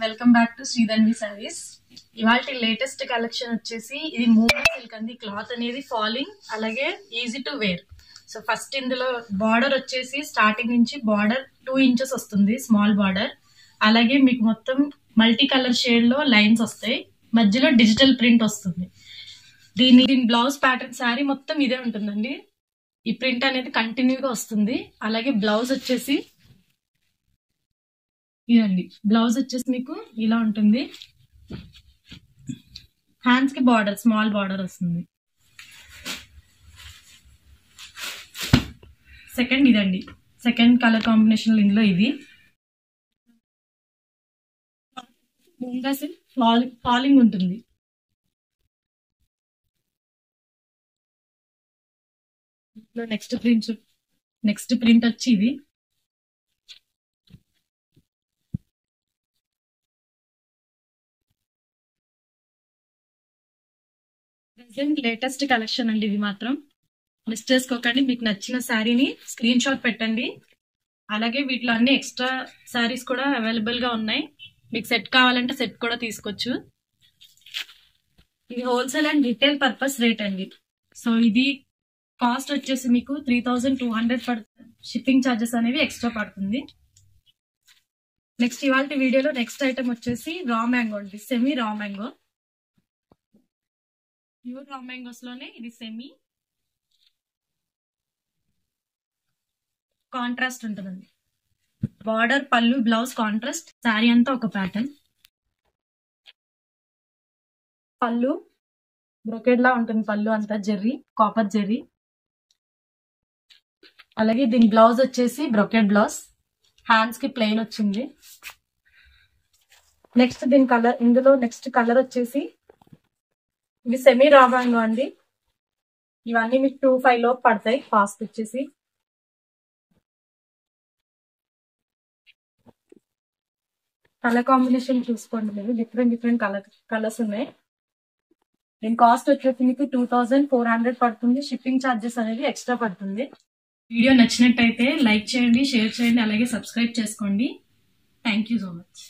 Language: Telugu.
Welcome back to Sridhanvi sarees. ఇవాళ లేటెస్ట్ కలెక్షన్ వచ్చేసి ఇది మూవీ సిల్క్ అండి. క్లాత్ అనేది ఫాలింగ్, అలాగే easy to wear. So first ఇందులో బార్డర్ వచ్చేసి స్టార్టింగ్ నుంచి బార్డర్ 2 ఇంచెస్ వస్తుంది, స్మాల్ బార్డర్. అలాగే మీకు మొత్తం మల్టీ కలర్ షేడ్ లో లైన్స్ వస్తాయి, మధ్యలో డిజిటల్ ప్రింట్ వస్తుంది. దీని బ్లౌజ్ ప్యాటర్న్ శారీ మొత్తం ఇదే ఉంటుందండి. ఈ ప్రింట్ అనేది కంటిన్యూగా వస్తుంది. అలాగే బ్లౌజ్ వచ్చేసి ఇదండి, బ్లౌజ్ వచ్చేసి మీకు ఇలా ఉంటుంది. హ్యాండ్స్ కి బార్డర్, స్మాల్ బార్డర్ వస్తుంది. సెకండ్ ఇదండి, సెకండ్ కలర్ కాంబినేషన్ ఇందులో ఇది ముంగా ఫాలింగ్ ఉంటుంది. నెక్స్ట్ ప్రింట్ వచ్చి ఇది లేటెస్ట్ కలెక్షన్ అండి. ఇది మాత్రం మిస్ చేసుకోకండి. మీకు నచ్చిన శారీని స్క్రీన్ షాట్ పెట్టండి. అలాగే వీటిలో అన్ని ఎక్స్ట్రా శారీస్ కూడా అవైలబుల్ గా ఉన్నాయి. మీకు సెట్ కావాలంటే సెట్ కూడా తీసుకోవచ్చు. ఇది wholesale and retail purpose rate అండి. సో ఇది కాస్ట్ వచ్చేసి మీకు 3200 పడుతుంది. షిప్పింగ్ ఛార్జెస్ అనేవి ఎక్స్ట్రా పడుతుంది. నెక్స్ట్ ఇవాళ వీడియోలో నెక్స్ట్ ఐటమ్ వచ్చేసి రా మ్యాంగో అండి. Semi raw mango, pure raw mangoes లోనే ఇది సెమీ కాంట్రాస్ట్ ఉంటుందండి. బార్డర్, పళ్ళు, బ్లౌజ్ కాంట్రాస్ట్. శారీ అంతా ఒక ప్యాటర్న్. పళ్ళు బ్రొకెడ్ లా ఉంటుంది, పళ్ళు అంతా జెర్రీ, కాపర్ జెర్రీ. అలాగే దీని బ్లౌజ్ వచ్చేసి బ్రొకెడ్ బ్లౌజ్, హ్యాండ్స్ కి ప్లెయిన్ వచ్చింది. నెక్స్ట్ దీని కలర్, ఇందులో నెక్స్ట్ కలర్ వచ్చేసి ఇవి సెమీ రా మ్యాంగో అండి. ఇవన్నీ మీకు 25 లోపు పడతాయి. కాస్ట్ వచ్చేసి కలర్ కాంబినేషన్ చూసుకోండి. మీరు డిఫరెంట్ కలర్స్ ఉన్నాయి. దీని కాస్ట్ వచ్చేసి మీకు 2400 పడుతుంది. షిప్పింగ్ ఛార్జెస్ అనేది ఎక్స్ట్రా పడుతుంది. వీడియో నచ్చినట్టయితే లైక్ చేయండి, షేర్ చేయండి, అలాగే సబ్స్క్రైబ్ చేసుకోండి. Thank you so much.